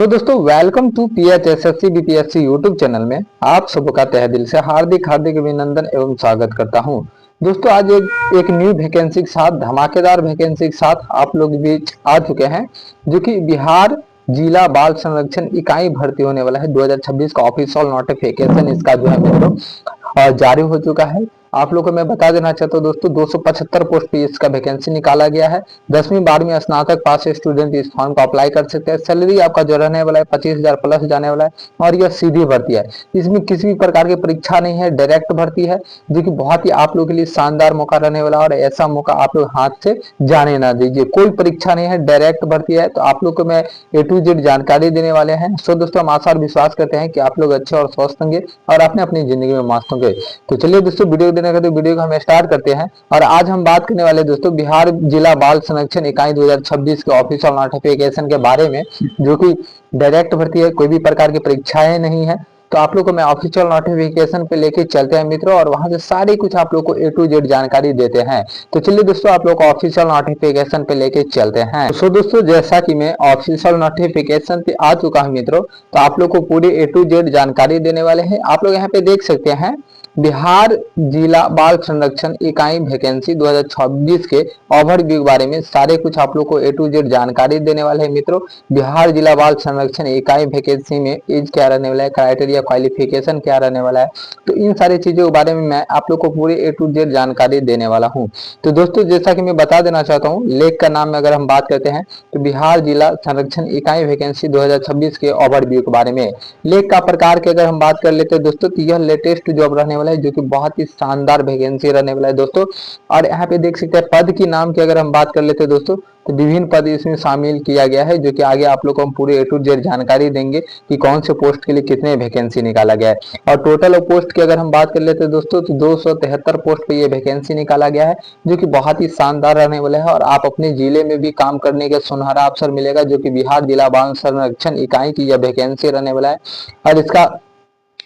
तो दोस्तों welcome to PHSSC BPSC YouTube channel में आप सबका तहे दिल से हार्दिक हार्दिक अभिनंदन एवं स्वागत करता हूं। दोस्तों आज एक न्यू वैकेंसी के साथ धमाकेदार वैकेंसी के साथ आप लोग बीच आ चुके हैं, जो कि बिहार जिला बाल संरक्षण इकाई भर्ती होने वाला है। 2026 का ऑफिशियल नोटिफिकेशन इसका जो है मित्रों जारी हो चुका है। आप लोगों को मैं बता देना चाहता हूँ दोस्तों 275 पोस्ट पे इसका वैकेंसी निकाला गया है। 10वीं 12वीं स्नातक पास स्टूडेंट इस फॉर्म को अप्लाई कर सकते हैं। सैलरी आपका जो रहने वाला है 25,000 प्लस जाने वाला है और यह सीधी भर्ती है। इसमें किसी भी प्रकार की परीक्षा नहीं है, डायरेक्ट भर्ती है, जो कि बहुत ही आप लोगों के लिए शानदार मौका रहने वाला है। और ऐसा मौका आप लोग हाथ से जाने ना दीजिए। कोई परीक्षा नहीं है, डायरेक्ट भर्ती है। तो आप लोग को मैं A to Z जानकारी देने वाले हैं। सो दोस्तों हम आशा और विश्वास करते हैं कि आप लोग अच्छे और स्वस्थ होंगे और अपने अपनी जिंदगी में मस्त होंगे। तो चलिए दोस्तों वीडियो देने का तो वीडियो को हम स्टार्ट करते हैं। और आज हम बात करने वाले दोस्तों बिहार जिला बाल संरक्षण इकाई 2026 के ऑफिशियल नोटिफिकेशन के बारे में, जो कि डायरेक्ट भर्ती है, कोई भी प्रकार की परीक्षाएं नहीं है। तो आप लोग को मैं ऑफिशियल नोटिफिकेशन पे लेके चलते हैं मित्रों, और वहां से सारी कुछ आप लोग को A to Z जानकारी देते हैं। तो चलिए दोस्तों आप लोग को ऑफिशियल नोटिफिकेशन पे लेके चलते हैं। तो दोस्तों जैसा कि मैं ऑफिशियल नोटिफिकेशन पे आ चुका हूं मित्रों, तो आप लोग को पूरी A to Z जानकारी देने वाले हैं। आप लोग यहाँ पे देख सकते हैं बिहार जिला बाल संरक्षण इकाई वैकेंसी 2026 के ओवरव्यू के बारे में सारे कुछ आप लोग को A to Z जानकारी देने वाले हैं मित्रों। बिहार जिला बाल संरक्षण इकाई वैकेंसी में एज क्या रहने वाला है, क्राइटेरिया क्वालिफिकेशन क्या रहने वाला है, तो इन सारी चीजों के बारे में मैं आप लोग को पूरी A to Z जानकारी देने वाला हूँ। तो दोस्तों जैसा कि मैं बता देना चाहता हूँ, लेख का नाम में अगर हम बात करते हैं तो बिहार जिला संरक्षण इकाई वैकेंसी 2026 के ओवरव्यू के बारे में। लेख का प्रकार की अगर हम बात कर लेते हैं दोस्तों, तो यह लेटेस्ट जॉब रहने वाला है, जो कि बहुत ही शानदार वैकेंसी रहने वाला है दोस्तों। और यहाँ पे देख सकते हैं पद की नाम की अगर हम बात कर लेते हैं दोस्तों, तो विभिन्न पद इसमें शामिल किया गया है, जो कि आगे आप लोग को हम पूरे A to Z जानकारी देंगे कि कौन से पोस्ट के लिए कितने वैकेंसी निकाला गया है। और टोटल पोस्ट की अगर हम बात कर लेते हैं दोस्तों, तो 273 पोस्ट पे ये वैकेंसी निकाला गया है, जो कि बहुत ही शानदार रहने वाला है। और आप अपने जिले में भी काम करने का सुनहरा अवसर मिलेगा, जो कि बिहार जिला बाल संरक्षण इकाई की यह वैकेंसी रहने वाला है। और इसका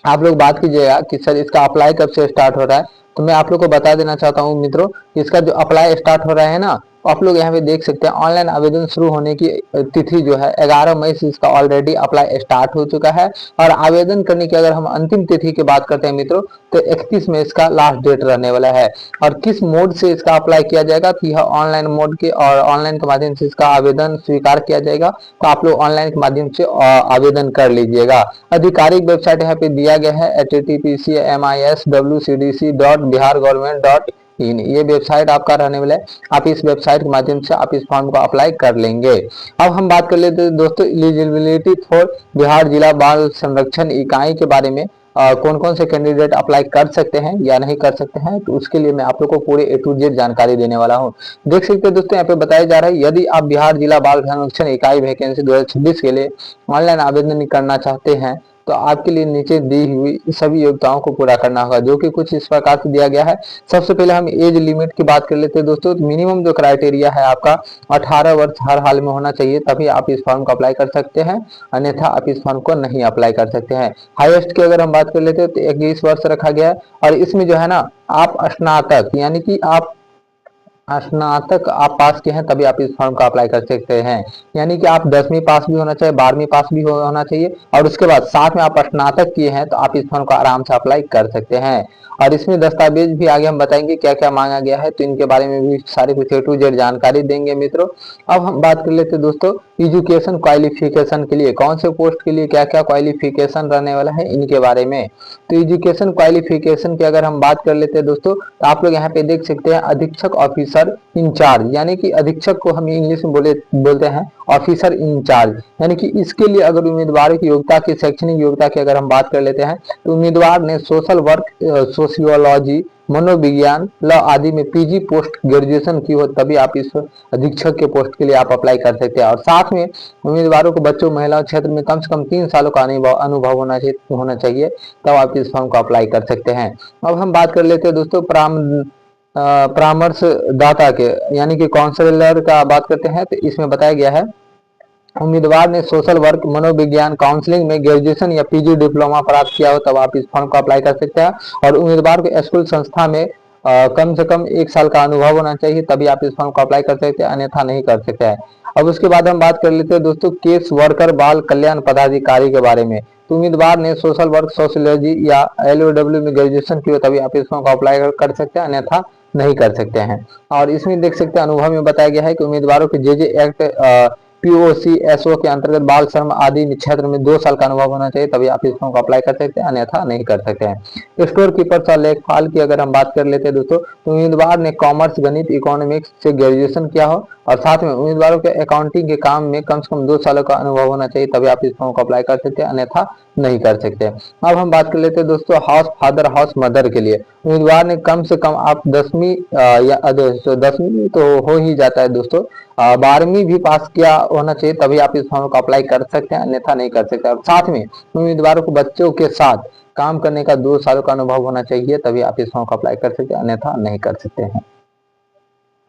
आप लोग बात कीजिएगा कि सर इसका अप्लाई कब से स्टार्ट हो रहा है, तो मैं आप लोग को बता देना चाहता हूं मित्रों, इसका जो अप्लाई स्टार्ट हो रहा है ना, आप लोग यहाँ पे देख सकते हैं ऑनलाइन आवेदन शुरू होने की तिथि जो है 11 मई से इसका ऑलरेडी अप्लाई स्टार्ट हो चुका है। और आवेदन करने की अगर हम अंतिम तिथि की बात करते हैं मित्रों, तो 31 में इसका लास्ट डेट रहने वाला है। और किस मोड से इसका अप्लाई किया जाएगा, तो यह ऑनलाइन मोड के और ऑनलाइन के माध्यम से इसका आवेदन स्वीकार किया जाएगा। तो आप लोग ऑनलाइन के माध्यम से आवेदन कर लीजिएगा। आधिकारिक वेबसाइट यहाँ पे दिया गया है https://miswcdc.bihargovernment.in। ये वेबसाइट आपका रहने वाला है। आप इस वेबसाइट के माध्यम से आप इस फॉर्म को अप्लाई कर लेंगे। अब हम बात कर लेते हैं दोस्तों एलिजिबिलिटी फॉर बिहार जिला बाल संरक्षण इकाई के बारे में। कौन कौन से कैंडिडेट अप्लाई कर सकते हैं या नहीं कर सकते हैं, तो उसके लिए मैं आप लोग को पूरे A to Z जानकारी देने वाला हूं। देख सकते हैं दोस्तों यहाँ पे बताया जा रहा है, यदि आप बिहार जिला बाल संरक्षण इकाई वैकेंसी 2026 के लिए ऑनलाइन आवेदन करना चाहते हैं, तो आपके लिए नीचे दी हुई सभी योग्यताओं को पूरा करना होगा, जो कि कुछ इस प्रकार से दिया गया है। सबसे पहले हम एज लिमिट की बात कर लेते हैं दोस्तों। तो मिनिमम जो क्राइटेरिया है आपका 18 वर्ष हर हाल में होना चाहिए, तभी आप इस फॉर्म को अप्लाई कर सकते हैं, अन्यथा आप इस फॉर्म को नहीं अप्लाई कर सकते हैं। हाईएस्ट की अगर हम बात कर लेते हैं तो 21 वर्ष रखा गया है। और इसमें जो है ना, आप स्नातक यानी कि आप स्नातक आप पास के हैं तभी आप इस फॉर्म का अप्लाई कर सकते हैं। यानी कि आप 10वीं पास भी होना चाहिए, 12वीं पास भी होना चाहिए, और उसके बाद साथ में आप स्नातक किए हैं, तो आप इस फॉर्म का आराम से अप्लाई कर सकते हैं। और इसमें दस्तावेज भी आगे हम बताएंगे क्या क्या मांगा गया है, तो इनके बारे में भी सारी कुछ A to Z जानकारी देंगे मित्रों। अब हम बात कर लेते हैं दोस्तों एजुकेशन क्वालिफिकेशन के लिए, कौन से पोस्ट के लिए क्या क्या क्वालिफिकेशन रहने वाला है, इनके बारे में। तो एजुकेशन क्वालिफिकेशन की अगर हम बात कर लेते हैं दोस्तों, तो आप लोग यहाँ पे देख सकते हैं अधीक्षक ऑफिसर इंचार्ज, यानी कि अधीक्षक को हम इंग्लिश में बोलते हैं ऑफिसर इंचार्ज। यानी कि इसके लिए अगर उम्मीदवार की योग्यता की शैक्षणिक योग्यता की अगर हम बात कर लेते हैं, तो उम्मीदवार ने सोशल वर्क, सोशियोलॉजी, मनोविज्ञान, लॉ आदि में PG पोस्ट ग्रेजुएशन की हो, तभी आप इस अधीक्षक के पोस्ट के लिए आप अप्लाई कर सकते हैं। और साथ में उम्मीदवारों को बच्चों महिलाओं क्षेत्र में कम से कम 3 सालों का अनुभव होना चाहिए, तब आप इस फॉर्म को अप्लाई कर सकते हैं। अब हम बात कर लेते हैं दोस्तों परामर्श दाता के, यानी कि काउंसलर का बात करते हैं। तो इसमें बताया गया है उम्मीदवार ने सोशल वर्क, मनोविज्ञान, काउंसलिंग में ग्रेजुएशन या PG डिप्लोमा प्राप्त किया हो, तब आप इस फॉर्म को अप्लाई कर सकते हैं। और उम्मीदवार को स्कूल संस्था में कम से कम 1 साल का अनुभव होना चाहिए, तभी आप इस फॉर्म को अप्लाई कर सकते हैं, अन्यथा नहीं कर सकते हैं। अब उसके बाद हम बात कर लेते हैं दोस्तों केस वर्कर बाल कल्याण पदाधिकारी के बारे में। तो उम्मीदवार ने सोशल वर्क, सोशियोलॉजी या LOW में ग्रेजुएशन की हो तभी आप इस फॉर्म को अप्लाई कर सकते हैं, अन्यथा नहीं कर सकते हैं। और इसमें देख सकते हैं अनुभव में बताया गया है कि उम्मीदवारों के जे एक्ट, POCSO के अंतर्गत बाल श्रम आदि क्षेत्र में 2 साल का अनुभव होना चाहिए, तभी आप इस फॉर्म को अप्लाई कर सकते हैं, अन्यथा नहीं कर सकते हैं। स्टोर कीपर और लेखपाल की अगर हम बात कर लेते हैं दोस्तों, तो उम्मीदवार ने कॉमर्स, गणित, इकोनॉमिक्स से ग्रेजुएशन किया हो और साथ में उम्मीदवारों के अकाउंटिंग के काम में कम से कम 2 सालों का अनुभव होना चाहिए, तभी आप इस फॉर्म को अप्लाई कर सकते हैं, अन्यथा नहीं कर सकते। अब हम बात कर लेते हैं दोस्तों हाउस फादर, हाउस मदर के लिए। उम्मीदवार ने कम से कम आप 10वीं या 10वीं तो हो ही जाता है दोस्तों, 12वीं भी पास किया होना चाहिए, तभी आप इस फॉर्म को अप्लाई कर सकते हैं, अन्यथा नहीं कर सकते। और साथ में उम्मीदवारों को बच्चों के साथ काम करने का 2 सालों का अनुभव होना चाहिए, तभी आप इस फॉर्म को अप्लाई कर सकते हैं, अन्यथा नहीं कर सकते हैं।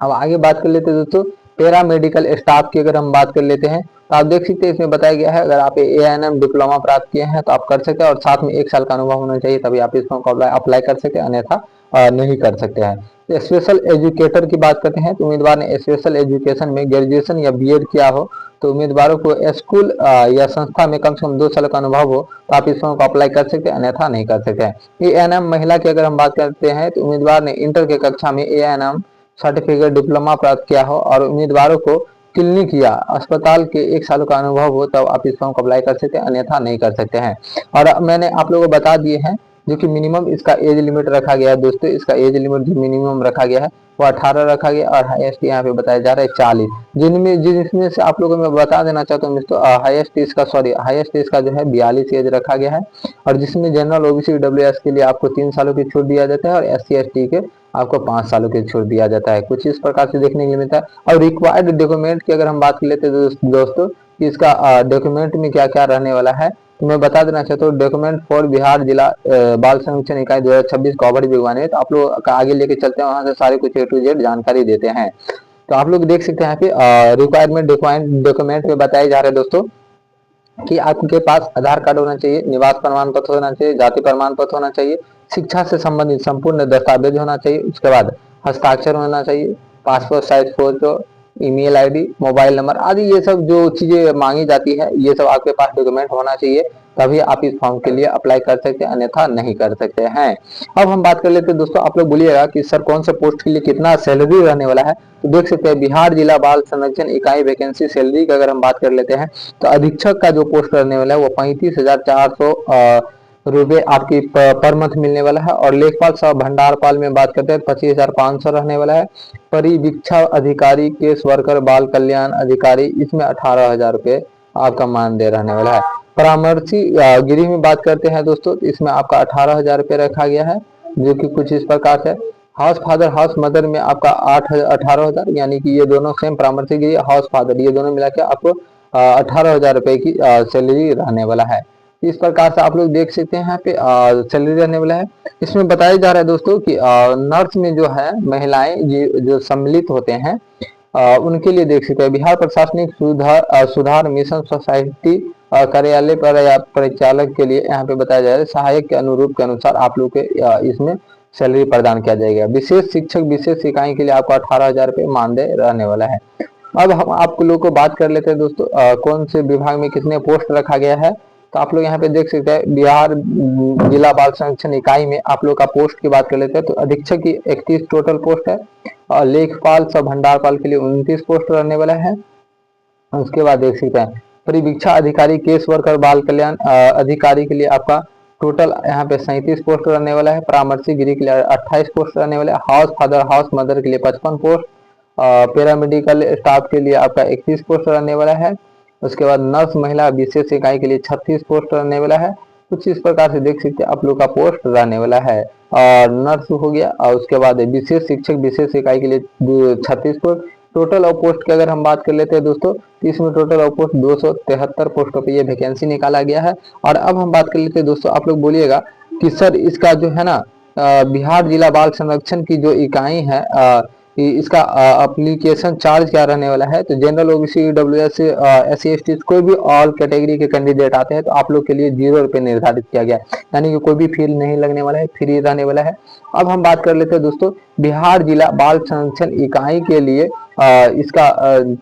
अब आगे बात कर लेते हैं दोस्तों पैरा मेडिकल स्टाफ की अगर हम बात कर लेते हैं, तो आप देख सकते हैं इसमें बताया गया है अगर आप ANM डिप्लोमा प्राप्त किए हैं तो आप कर सकते हैं और साथ में 1 साल का अनुभव होना चाहिए, तभी आप इस फॉर्म को अप्लाई कर सकते हैं, अन्यथा नहीं कर सकते हैं। स्पेशल एजुकेटर की बात करते हैं, तो उम्मीदवार ने स्पेशल एजुकेशन में ग्रेजुएशन या BEd किया हो, तो उम्मीदवारों को स्कूल या संस्था में कम से कम 2 साल का अनुभव हो तो आप इस फॉर्म को अप्लाई कर सकते हैं, अन्यथा नहीं कर सकते हैं। ANM महिला की अगर हम बात करते हैं, तो उम्मीदवार ने इंटर के कक्षा में ANM सर्टिफिकेट डिप्लोमा प्राप्त किया हो और उम्मीदवारों को क्लिनिक या अस्पताल के 1 साल का अनुभव हो तब आप इस फॉर्म को अप्लाई कर सकते हैं, अन्यथा नहीं कर सकते हैं। और मैंने आप लोगों को बता दिए हैं जो कि मिनिमम इसका एज लिमिट रखा गया है दोस्तों, इसका एज लिमिट जो मिनिमम रखा गया है वो 18 रखा गया और हाईएस्ट यहाँ पे बताया जा रहा है 40, जिसमें से आप लोगों को मैं बता देना चाहता हूँ दोस्तों हाईएस्ट इसका जो है 42 एज रखा गया है। और जिसमें जनरल, OBC, WS के लिए आपको 3 सालों की छूट दिया जाता है और SC ST के आपको 5 सालों की छूट दिया जाता है। कुछ इस प्रकार से देखने के लिए मिलता है। और रिक्वायर्ड डॉक्यूमेंट की अगर हम बात कर लेते हैं दोस्तों कि इसका डॉक्यूमेंट में क्या क्या रहने वाला है, तो मैं बता देना चाहता हूँ डॉक्यूमेंट फॉर बिहार जिला बाल संरक्षण इकाई 2026 को ओवरव्यू बनवाने, तो आप लोग का आगे लेके चलते हैं, वहां से सारे कुछ A to Z जानकारी देते हैं। तो आप लोग देख सकते हैं यहाँ पे रिक्वायरमेंट डॉक्यूमेंट में बताया जा रहा है दोस्तों कि आपके पास आधार कार्ड होना चाहिए, निवास प्रमाण पत्र होना चाहिए, जाति प्रमाण पत्र होना चाहिए, शिक्षा से संबंधित संपूर्ण दस्तावेज होना चाहिए, उसके बाद हस्ताक्षर होना चाहिए, passport size photo, email ID, mobile number आदि ये सब जो चीजें मांगी जाती है ये सब आपके पास डॉक्यूमेंट होना चाहिए, तभी आप इस फॉर्म के लिए अप्लाई कर सकते हैं, अन्यथा नहीं कर सकते हैं। अब हम बात कर लेते हैं दोस्तों, आप लोग बोलिएगा कि सर कौन से पोस्ट के लिए कितना सैलरी रहने वाला है, तो देख सकते हैं बिहार जिला बाल संरक्षण इकाई वैकेंसी सैलरी की अगर हम बात कर लेते हैं, तो अधीक्षक का जो पोस्ट रहने वाला है वो 35,400 रुपए आपकी पर मंथ मिलने वाला है। और लेखपाल सह भंडारपाल में बात करते हैं 25,500 रहने वाला है। परिवीक्षा अधिकारी, केस वर्कर, बाल कल्याण अधिकारी, इसमें 18,000 रुपए आपका मानदेय रहने वाला है। परामर्शी गिरी में बात करते हैं दोस्तों, इसमें आपका 18,000 रुपए रखा गया है, जो कि कुछ इस प्रकार से। हाउस फादर, हाउस मदर में आपका 18,000, यानी कि ये दोनों सेम, परामर्शी गिरी, हाउस फादर, ये दोनों मिला के आपको 18,000 रुपए की सैलरी रहने वाला है। इस प्रकार से आप लोग देख सकते हैं यहाँ पे सैलरी रहने वाला है। इसमें बताया जा रहा है दोस्तों कि नर्स में जो है महिलाएं जो सम्मिलित होते हैं उनके लिए देख सकते हैं बिहार प्रशासनिक सुधार मिशन सोसाइटी कार्यालय पर या परिचालक के लिए यहाँ पे बताया जा रहा है सहायक के अनुरूप के अनुसार आप लोग के इसमें सैलरी प्रदान किया जाएगा। विशेष शिक्षक विशेष इकाई के लिए आपको 18,000 रुपए मानदेय रहने वाला है। अब हम आप लोग को बात कर लेते हैं दोस्तों कौन से विभाग में कितने पोस्ट रखा गया है, तो आप लोग यहाँ पे देख सकते हैं बिहार जिला बाल संरक्षण इकाई में आप लोग का पोस्ट की बात कर लेते हैं, तो अधीक्षक की 31 टोटल पोस्ट है और लेखपाल सह भंडारपाल के लिए 29 पोस्ट रहने वाला है। उसके बाद देख सकते हैं परिवीक्षा अधिकारी, केस वर्कर, बाल कल्याण अधिकारी के लिए आपका टोटल यहाँ पे 37 पोस्ट रहने वाला है। परामर्शी गिरी के लिए 28 पोस्ट रहने वाले, हाउस फादर, हाउस मदर के लिए 55 पोस्ट, पैरामेडिकल स्टाफ के लिए आपका 31 पोस्ट रहने वाला है। उसके बाद नर्स महिला विशेष इकाई के लिए 36 पोस्ट रहने वाला है। कुछ इस प्रकार से देख सकते हैं आप लोग का पोस्ट रहने वाला है। और नर्स हो गया और उसके बाद विशेष शिक्षक विशेष इकाई के लिए 36 पोस्ट। टोटल ऑफ पोस्ट की अगर हम बात कर लेते हैं दोस्तों, इसमें टोटल ऑफ पोस्ट 273 पोस्टों पे ये वैकेंसी निकाला गया है। और अब हम बात कर लेते हैं दोस्तों, आप लोग बोलिएगा कि सर इसका जो है ना बिहार जिला बाल संरक्षण की जो इकाई है इसका एप्लीकेशन चार्ज क्या रहने वाला है। तो general, OBC, EWS, SC ST कोई भी ऑल कैटेगरी के कैंडिडेट आते हैं तो आप लोग के लिए 0 रुपये निर्धारित किया गया है, यानी कि कोई भी फी नहीं लगने वाला है, फ्री रहने वाला है। अब हम बात कर लेते हैं दोस्तों बिहार जिला बाल संरक्षण इकाई के लिए इसका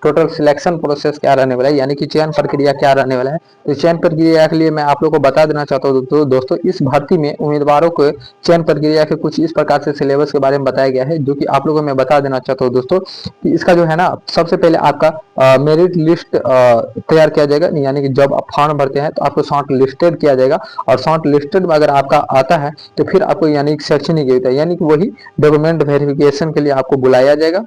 टोटल सिलेक्शन प्रोसेस क्या रहने वाला है, यानी कि चयन प्रक्रिया क्या रहने वाला है। तो चयन प्रक्रिया के लिए मैं आप लोग को बता देना चाहता हूँ दोस्तों इस भर्ती में उम्मीदवारों को चयन प्रक्रिया के कुछ इस प्रकार से सिलेबस के बारे में बताया गया है, जो कि आप लोगों को मैं बता देना चाहता हूँ दोस्तों कि इसका जो है ना, सबसे पहले आपका मेरिट लिस्ट तैयार किया जाएगा, यानी कि जब आप फॉर्म भरते हैं तो आपको शॉर्ट लिस्टेड किया जाएगा, और शॉर्ट लिस्टेड में अगर आपका आता है तो फिर आपको यानी कि शैक्षणिक यानी कि वही डॉक्यूमेंट वेरिफिकेशन के लिए आपको बुलाया जाएगा।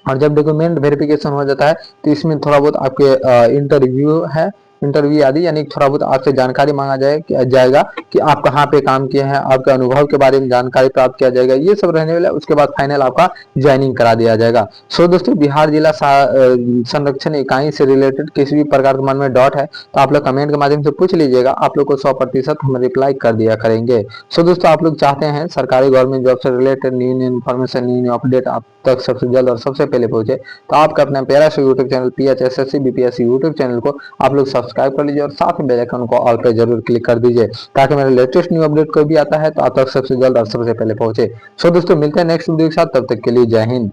और जब डॉक्यूमेंट वेरिफिकेशन हो जाता है तो इसमें थोड़ा बहुत आपके इंटरव्यू है, इंटरव्यू आदि, यानी थोड़ा बहुत आपसे जानकारी मांगा जाएगा कि आप कहाँ पे काम किए हैं, आपके अनुभव के बारे में जानकारी प्राप्त किया जाएगा, ये सब रहने वाला है। उसके बाद फाइनल आपका ज्वाइनिंग करा दिया जाएगा। सो दोस्तों बिहार जिला संरक्षण इकाई से रिलेटेड किसी भी प्रकार के मन में डाउट है तो आप लोग कमेंट के माध्यम से पूछ लीजिएगा, आप लोग को 100% हम रिप्लाई कर दिया करेंगे। सो दोस्तों आप लोग चाहते हैं सरकारी गवर्नमेंट जॉब से related new new information, new new update आप तक सबसे जल्द और सबसे पहले पहुंचे, तो आपका अपना प्यारा सा YouTube channel PHSSC BPSC YouTube channel को आप लोग सब्सक्राइब कर लीजिए और साथ में बेल आइकन को ऑल पे जरूर क्लिक कर दीजिए, ताकि मेरा लेटेस्ट न्यू अपडेट कोई भी आता है तो आप तक सबसे जल्द और सबसे पहले पहुंचे। सो दोस्तों मिलते हैं नेक्स्ट वीडियो के साथ, तब तक के लिए जय हिंद।